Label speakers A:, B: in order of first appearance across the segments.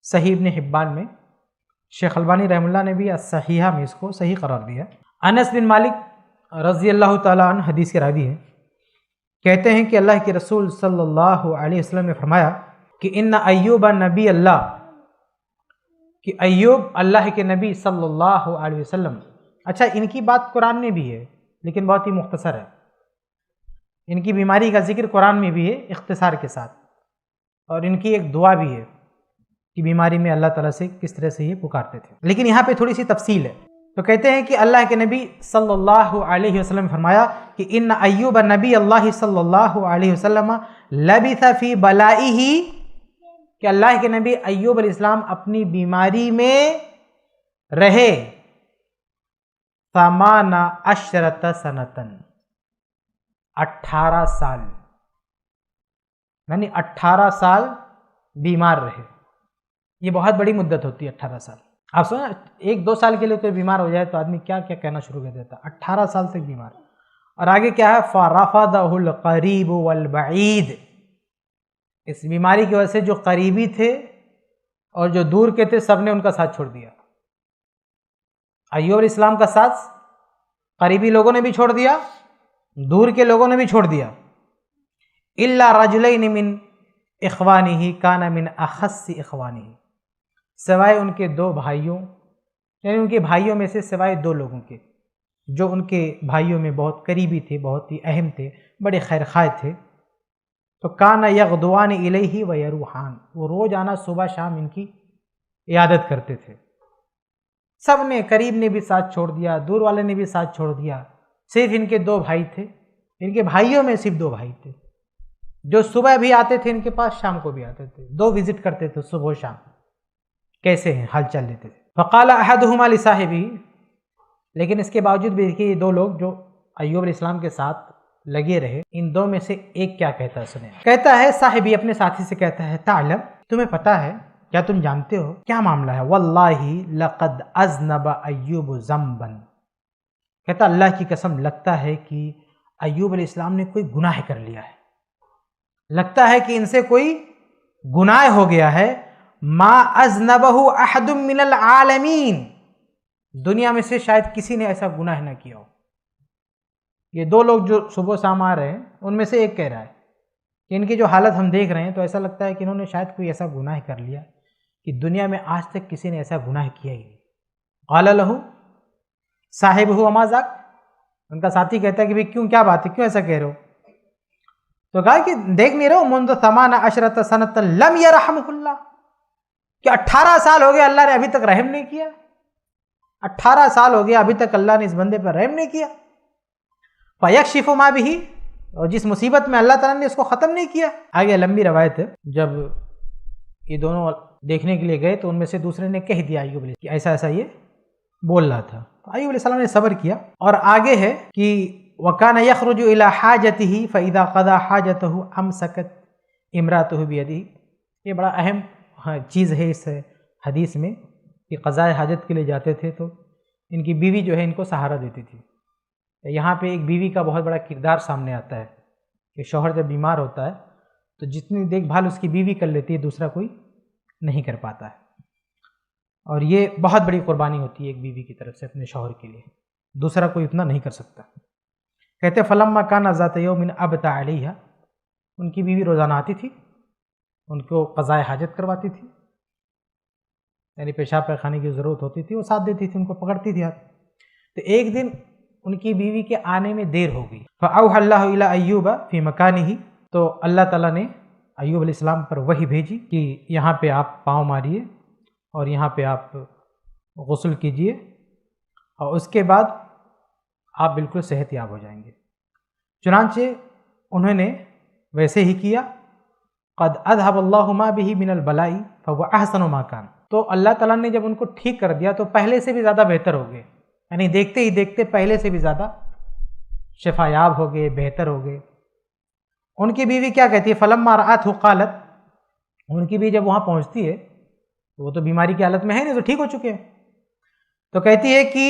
A: صحیح ابن حبان میں، شیخ البانی رحمہ اللہ نے بھی صحیحہ میں اس کو صحیح قرار دیا۔ انس بن مالک رضی اللہ تعالیٰ عنہ حدیث کے راوی ہیں، کہتے ہیں کہ اللہ کے رسول صلی اللہ علیہ وسلم نے فرمایا کہ ان ایوب نبی اللہ، کہ ایوب اللہ کے نبی صلی اللہ علیہ وسلم۔ اچھا، ان کی بات قرآن میں بھی ہے لیکن بہت ہی مختصر ہے، ان کی بیماری کا ذکر قرآن میں بھی ہے اختصار کے ساتھ، اور ان کی ایک دعا بھی ہے کہ بیماری میں اللہ تعالیٰ سے کس طرح سے یہ پکارتے تھے، لیکن یہاں پہ تھوڑی سی تفصیل ہے۔ تو کہتے ہیں کہ اللہ کے نبی صلی اللہ علیہ وسلم فرمایا کہ ان ایوب نبی اللہ صلی اللہ علیہ وسلم لبث فی بلائہ، کہ اللہ کے نبی ایوب علیہ السلام اپنی بیماری میں رہے 18 سنتن، 18 سال، یعنی 18 سال بیمار رہے۔ یہ بہت بڑی مدت ہوتی ہے 18 سال۔ آپ سوچیں 1-2 سال کے لیے کوئی بیمار ہو جائے تو آدمی کیا کیا کہنا شروع کر دیتا، 18 سال تک بیمار۔ اور آگے کیا ہے، فَرَفَضَهُ الْقَرِيبُ وَالْبَعِيدُ، اس بیماری کی وجہ سے جو قریبی تھے اور جو دور کے تھے سب نے ان کا ساتھ چھوڑ دیا۔ ایوب علیہ السلام کا ساتھ قریبی لوگوں نے بھی چھوڑ دیا، دور کے لوگوں نے بھی چھوڑ دیا۔ إِلَّا رَجُلَيْنِ مِنْ إِخْوَانِهِ كَانَ مِنْ أَخَصِّ إِخْوَانِهِ، سوائے ان کے 2 بھائیوں، یعنی ان کے بھائیوں میں سے سوائے 2 لوگوں کے جو ان کے بھائیوں میں بہت قریبی تھے، بہت ہی اہم تھے، بڑے خیر خواہ تھے۔ تو کانا یغدوان الیہ ویروحان، وہ روز آنا صبح شام ان کی عیادت کرتے تھے۔ سب نے، قریب نے بھی ساتھ چھوڑ دیا، دور والے نے بھی ساتھ چھوڑ دیا، صرف ان کے 2 بھائی تھے، ان کے بھائیوں میں صرف 2 بھائی تھے جو صبح بھی آتے تھے ان کے پاس، شام کو بھی آتے تھے، 2 وزٹ کرتے تھے صبح و شام، کیسے ہیں حال چال لیتے تھے۔ فقال احدهما لصاحبه، لیکن اس کے باوجود بھی دیکھیے یہ 2 لوگ جو ایوب علیہ السلام کے ساتھ لگے رہے، ان 2 میں سے ایک کیا کہتا ہے سنیں، کہتا ہے صاحبی اپنے ساتھی سے کہتا ہے تعلم، تمہیں پتا ہے، کیا تم جانتے ہو کیا معاملہ ہے، واللہ لقد اذنب ایوب ذنبا، کہتا اللہ کی قسم لگتا ہے کہ ایوب علیہ السلام نے کوئی گناہ کر لیا ہے، لگتا ہے کہ ان سے کوئی گناہ ہو گیا ہے، ما اذنبہ احد من العالمین، دنیا میں سے شاید کسی نے ایسا گناہ نہ کیا ہو۔ یہ 2 لوگ جو صبح شام آ رہے ہیں ان میں سے ایک کہہ رہا ہے کہ ان کی جو حالت ہم دیکھ رہے ہیں تو ایسا لگتا ہے کہ انہوں نے شاید کوئی ایسا گناہ کر لیا کہ دنیا میں آج تک کسی نے ایسا گناہ کیا ہی نہیں۔ قال لہ صاحبہ وما ذاک، ان کا ساتھی کہتا ہے کہ بھئی کیوں، کیا بات ہے، کیوں ایسا کہہ رہے ہو؟ تو کہا کہ دیکھ نہیں رہے ہو، منذ 18 سنۃ لم یرحمہ اللہ، کہ 18 سال ہو گیا اللہ نے ابھی تک رحم نہیں کیا، 18 سال ہو گیا ابھی تک اللہ نے اس بندے پر رحم نہیں کیا۔ فیکشف ما بہ، اور جس مصیبت میں اللہ تعالیٰ نے اس کو ختم نہیں کیا۔ آگے لمبی روایت ہے، جب یہ دونوں دیکھنے کے لیے گئے تو ان میں سے دوسرے نے کہہ دیا ایوب علیہ کہ ایسا ایسا یہ بول رہا تھا، تو ایوب علیہ السلام نے صبر کیا۔ اور آگے ہے کہ وَكَانَ يَخْرُجُ إِلَى حَاجَتِهِ فَإِذَا قَضَى حَاجَتَهُ أَمْسَكَتْ امْرَأَتُهُ بِيَدِهِ، یہ بڑا اہم چیز ہے اس حدیث میں کہ قضاء حاجت کے لیے جاتے تھے تو ان کی بیوی جو ہے ان کو سہارا دیتی تھی۔ یہاں پہ ایک بیوی کا بہت بڑا کردار سامنے آتا ہے کہ شوہر جب بیمار ہوتا ہے تو جتنی دیکھ بھال اس کی بیوی کر لیتی ہے دوسرا کوئی نہیں کر پاتا ہے، اور یہ بہت بڑی قربانی ہوتی ہے ایک بیوی کی طرف سے اپنے شوہر کے لیے، دوسرا کوئی اتنا نہیں کر سکتا۔ کہتے فلما کان ذات یوم ابت علیہا، ان کی بیوی روزانہ آتی تھی، ان کو قضاء حاجت کرواتی تھی، یعنی پیشاب پیخانے کی ضرورت ہوتی تھی وہ ساتھ دیتی تھی، ان کو پکڑتی تھی ہاتھ۔ تو ایک دن ان کی بیوی کے آنے میں دیر ہو گئی، فاوحى اللہ الی ایوب فی مکانہ، تو اللہ تعالیٰ نے ایوب علیہ السلام پر وحی بھیجی کہ یہاں پہ آپ پاؤں ماریے اور یہاں پہ آپ غسل کیجئے، اور اس کے بعد آپ بالکل صحت یاب ہو جائیں گے۔ چنانچہ انہوں نے ویسے ہی کیا، قد اذهب اللہ ما به من البلاء فهو احسن ما كان، تو اللہ تعالیٰ نے جب ان کو ٹھیک کر دیا تو پہلے سے بھی زیادہ بہتر ہو گئے، یعنی دیکھتے ہی دیکھتے پہلے سے بھی زیادہ شفا یاب ہو گئے، بہتر ہو گئے۔ ان کی بیوی کیا کہتی ہے، فلما رأته قالت، ان کی بیوی جب وہاں پہنچتی ہے تو وہ تو بیماری کی حالت میں ہے نہیں، تو ٹھیک ہو چکے ہیں، تو کہتی ہے کہ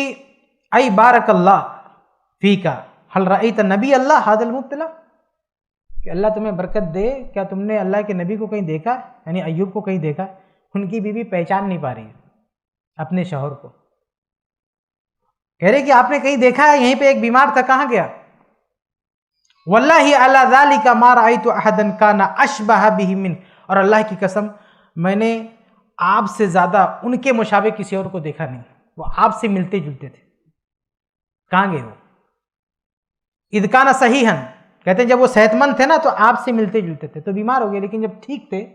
A: ای بارک اللہ فیکا حل رأیت نبی اللہ ھذا المبتلا، کہ اللہ تمہیں برکت دے، کیا تم نے اللہ کے نبی کو کہیں دیکھا، یعنی ایوب کو کہیں دیکھا؟ ان کی بیوی پہچان نہیں پا رہی ہے اپنے شوہر کو. کہہ رہے کہ آپ نے کہیں دیکھا ہے یہیں پہ ایک بیمار تھا, کہاں گیا؟ واللہ علی ذالک ما رأیت احدا کان اشبہ بہ من, اور اللہ کی قسم میں نے آپ سے زیادہ ان کے مشابہ کسی اور کو دیکھا نہیں, وہ آپ سے ملتے جلتے تھے. کہاں گئے وہ؟ اذ کان صحیحا, کہتے ہیں جب وہ صحت مند تھے نا تو آپ سے ملتے جلتے تھے, تو بیمار ہو گئے لیکن جب ٹھیک تھے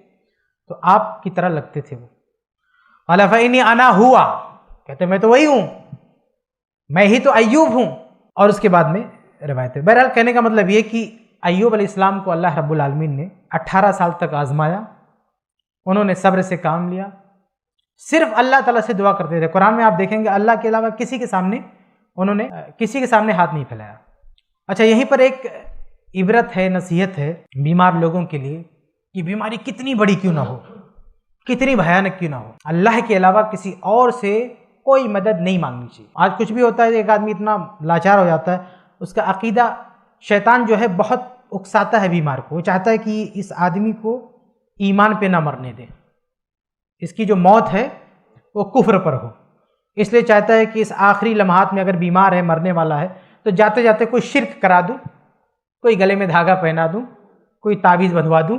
A: تو آپ کی طرح لگتے تھے وہ. قال فإنی انا ہوا, کہتے ہیں میں تو وہی ہوں, میں ہی تو ایوب ہوں. اور اس کے بعد میں روایت ہے. بہرحال کہنے کا مطلب یہ کہ ایوب علیہ السلام کو اللہ رب العالمین نے 18 سال تک آزمایا, انہوں نے صبر سے کام لیا, صرف اللہ تعالیٰ سے دعا کرتے تھے. قرآن میں آپ دیکھیں گے اللہ کے علاوہ کسی کے سامنے انہوں نے ہاتھ نہیں پھیلایا. اچھا, یہیں پر ایک عبرت ہے, نصیحت ہے بیمار لوگوں کے لیے کہ بیماری کتنی بڑی کیوں نہ ہو, کتنی بھیانک کیوں نہ ہو, اللہ کے علاوہ کسی اور سے کوئی مدد نہیں مانگنی چاہیے. آج کچھ بھی ہوتا ہے ایک آدمی اتنا لاچار ہو جاتا ہے, اس کا عقیدہ شیطان جو ہے بہت اکساتا ہے بیمار کو, وہ چاہتا ہے کہ اس آدمی کو ایمان پہ نہ مرنے دے, اس کی جو موت ہے وہ کفر پر ہو, اس لیے چاہتا ہے کہ اس آخری لمحات میں اگر بیمار ہے, مرنے والا ہے, تو جاتے جاتے کوئی شرک کرا دوں, کوئی گلے میں دھاگا پہنا دوں, کوئی تعویذ بندھوا دوں,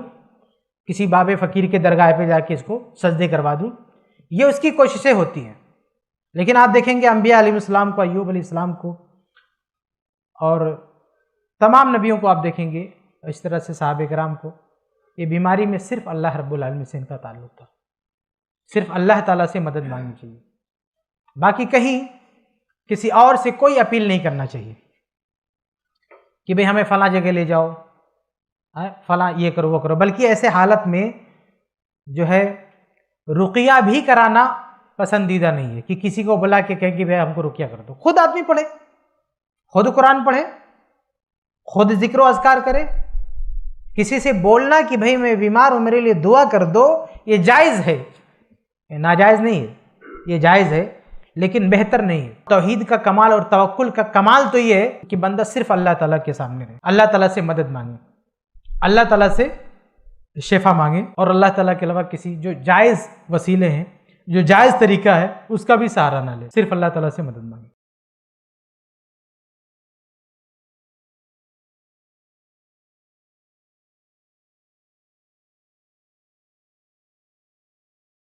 A: کسی باب فقیر کے درگاہ پہ جا کے اس کو سجدے کروا دوں. یہ اس کی کوششیں ہوتی ہیں. لیکن آپ دیکھیں گے انبیاء علیہ السلام کو, ایوب علیہ السلام کو, اور تمام نبیوں کو آپ دیکھیں گے, اس طرح سے صحابہ کرام کو, یہ بیماری میں صرف اللہ رب العالمین سے ان کا تعلق تھا, صرف اللہ تعالیٰ سے مدد مانگنی چاہیے. باقی کہیں کسی اور سے کوئی اپیل نہیں کرنا چاہیے کہ بھئی ہمیں فلاں جگہ لے جاؤ, فلاں یہ کرو وہ کرو. بلکہ ایسے حالت میں جو ہے رقیہ بھی کرانا پسندیدہ نہیں ہے کہ کسی کو بلا کے کہیں کہ بھئی ہم کو رقیہ کر دو. خود آدمی پڑھے, خود قرآن پڑھے, خود ذکر و اذکار کرے. کسی سے بولنا کہ بھئی میں بیمار ہوں میرے لیے دعا کر دو, یہ جائز ہے, ناجائز نہیں ہے, یہ جائز ہے لیکن بہتر نہیں ہے. توحید کا کمال اور توکل کا کمال تو یہ ہے کہ بندہ صرف اللہ تعالیٰ کے سامنے رہے, اللہ تعالیٰ سے مدد مانگے, اللہ تعالیٰ سے شفا مانگے, اور اللہ تعالیٰ کے علاوہ کسی جو جائز وسیلے ہیں, جو جائز طریقہ ہے اس کا بھی سہارا نہ لے, صرف اللہ تعالیٰ سے مدد مانگے.